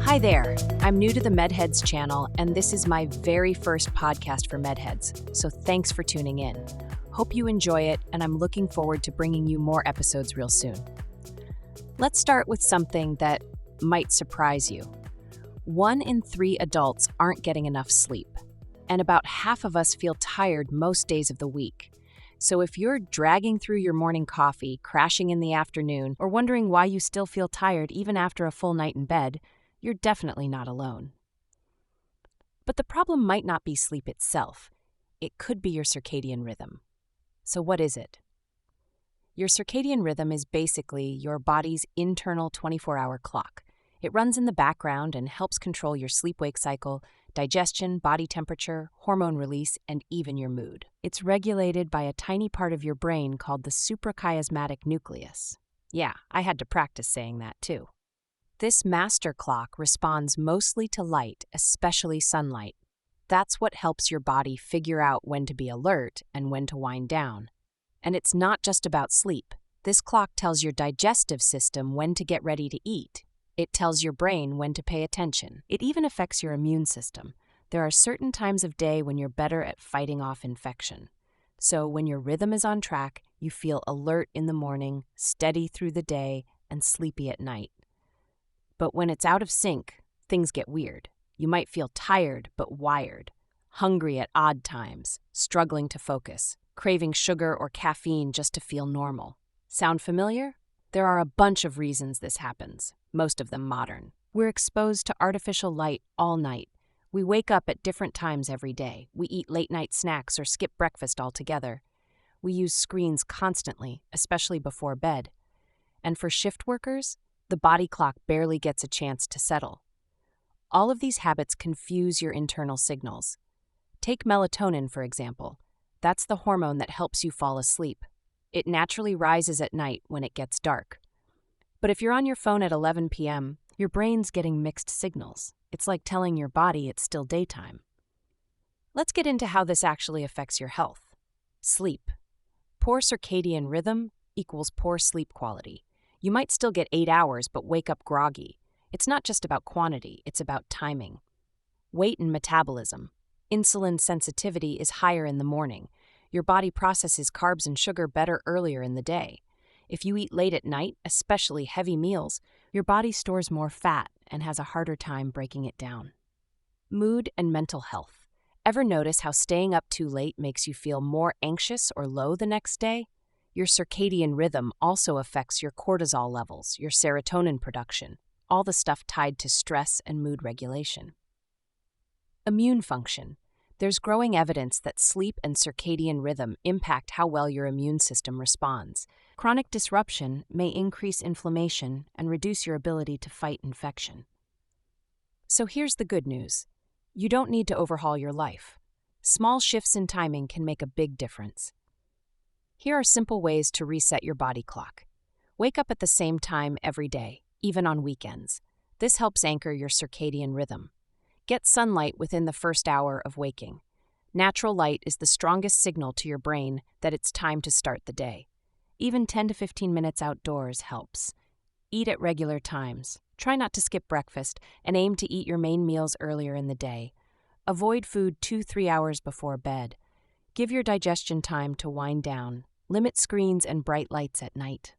Hi there, I'm new to the MedHeads channel, and this is my very first podcast for MedHeads, so thanks for tuning in. Hope you enjoy it, and I'm looking forward to bringing you more episodes real soon. Let's start with something that might surprise you. 1 in 3 adults aren't getting enough sleep, and about half of us feel tired most days of the week. So if you're dragging through your morning coffee, crashing in the afternoon, or wondering why you still feel tired even after a full night in bed, you're definitely not alone. But the problem might not be sleep itself. It could be your circadian rhythm. So what is it? Your circadian rhythm is basically your body's internal 24-hour clock. It runs in the background and helps control your sleep-wake cycle, digestion, body temperature, hormone release, and even your mood. It's regulated by a tiny part of your brain called the suprachiasmatic nucleus. Yeah, I had to practice saying that too. This master clock responds mostly to light, especially sunlight. That's what helps your body figure out when to be alert and when to wind down. And it's not just about sleep. This clock tells your digestive system when to get ready to eat. It tells your brain when to pay attention. It even affects your immune system. There are certain times of day when you're better at fighting off infection. So when your rhythm is on track, you feel alert in the morning, steady through the day, and sleepy at night. But when it's out of sync, things get weird. You might feel tired but wired, hungry at odd times, struggling to focus, craving sugar or caffeine just to feel normal. Sound familiar? There are a bunch of reasons this happens, most of them modern. We're exposed to artificial light all night. We wake up at different times every day. We eat late-night snacks or skip breakfast altogether. We use screens constantly, especially before bed. And for shift workers, the body clock barely gets a chance to settle. All of these habits confuse your internal signals. Take melatonin, for example. That's the hormone that helps you fall asleep. It naturally rises at night when it gets dark. But if you're on your phone at 11 p.m., your brain's getting mixed signals. It's like telling your body it's still daytime. Let's get into how this actually affects your health. Sleep. Poor circadian rhythm equals poor sleep quality. You might still get 8 hours but wake up groggy. It's not just about quantity, it's about timing. Weight and metabolism. Insulin sensitivity is higher in the morning. Your body processes carbs and sugar better earlier in the day. If you eat late at night, especially heavy meals, your body stores more fat and has a harder time breaking it down. Mood and mental health. Ever notice how staying up too late makes you feel more anxious or low the next day? Your circadian rhythm also affects your cortisol levels, your serotonin production, all the stuff tied to stress and mood regulation. Immune function. There's growing evidence that sleep and circadian rhythm impact how well your immune system responds. Chronic disruption may increase inflammation and reduce your ability to fight infection. So here's the good news. You don't need to overhaul your life. Small shifts in timing can make a big difference. Here are simple ways to reset your body clock. Wake up at the same time every day, even on weekends. This helps anchor your circadian rhythm. Get sunlight within the first hour of waking. Natural light is the strongest signal to your brain that it's time to start the day. Even 10 to 15 minutes outdoors helps. Eat at regular times. Try not to skip breakfast and aim to eat your main meals earlier in the day. Avoid food 2-3 hours before bed. Give your digestion time to wind down. Limit screens and bright lights at night.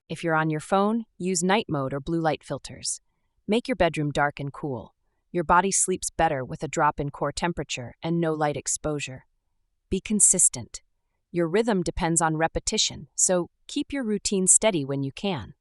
If you're on your phone, use night mode or blue light filters. Make your bedroom dark and cool. Your body sleeps better with a drop in core temperature and no light exposure. Be consistent. Your rhythm depends on repetition, so keep your routine steady when you can.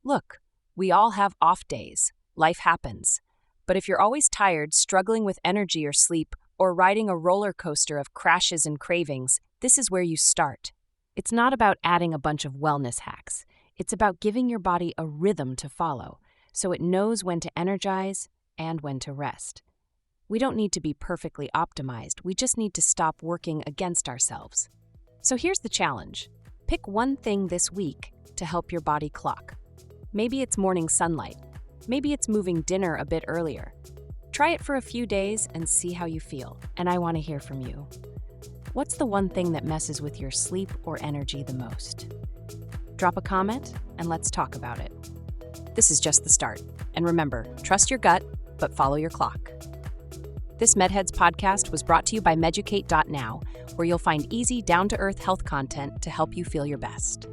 Look, we all have off days. Life happens. But if you're always tired, struggling with energy or sleep, or riding a roller coaster of crashes and cravings, this is where you start. It's not about adding a bunch of wellness hacks. It's about giving your body a rhythm to follow, so it knows when to energize and when to rest. We don't need to be perfectly optimized. We just need to stop working against ourselves. So here's the challenge. Pick one thing this week to help your body clock. Maybe it's morning sunlight. Maybe it's moving dinner a bit earlier. Try it for a few days and see how you feel. And I want to hear from you. What's the one thing that messes with your sleep or energy the most? Drop a comment and let's talk about it. This is just the start. And remember, trust your gut, but follow your clock. This MedHeads podcast was brought to you by Meducate.now, where you'll find easy, down-to-earth health content to help you feel your best.